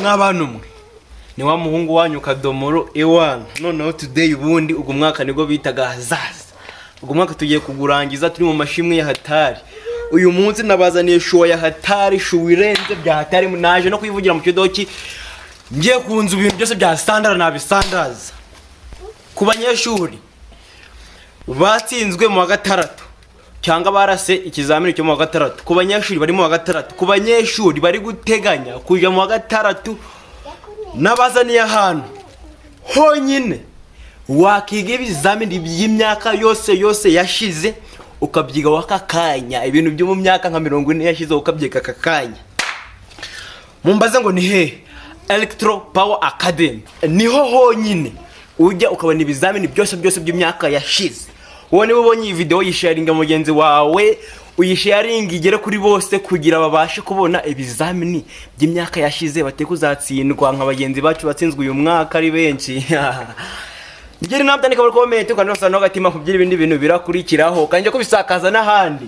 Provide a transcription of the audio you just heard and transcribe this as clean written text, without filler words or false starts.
N'abantu mwe ni wa muhungu wanyu Kadomoro Ewana. Noneho today ubundi ugo mwaka nigo bitaga hazaza. Ugo mwaka tugiye kugurangiza turi mu mashimwe ya hatari. Uyu munsi nabazaniye show ya hatari, show irenze bya hatari, naje no kuyivugira mu kidoki. Ngiye kunza ibintu byose bya standard nabisandaza. Ku banyeshuri batsinzwe mu wa gatandatu cyangwa barase ikizamini cyo mu wa gatandatu, ku banyeshuri bari mu wa gatandatu, ku banyeshuri bari guteganya kuja mu wa gatandatu, nabazaniye ahantu honyine wakiga ibizamini by'imyaka yose yashize ukabyiga wakakanya, ibintu byo mu myaka nka 40 yashize ukabyiga kakanya. Mumbaze ngo ni he? Electro Power Academy niho honyine ujya ukabona ibizamini byose by'imyaka yashize. Wowe niba ubonye iyi video yisharinga mugenzi wawe, uyisharinga igere kuri bose kugira babashe kubona ibizamini by'imyaka yashize batekuzatsindwa nka bagenzi bacu batsinzwe uyu mwaka ari benshi. Ngiri nabandika muri comment kandi basana no gatima kubyira ibindi bintu birakurikiraho kandi ko bisakaza n'ahandi.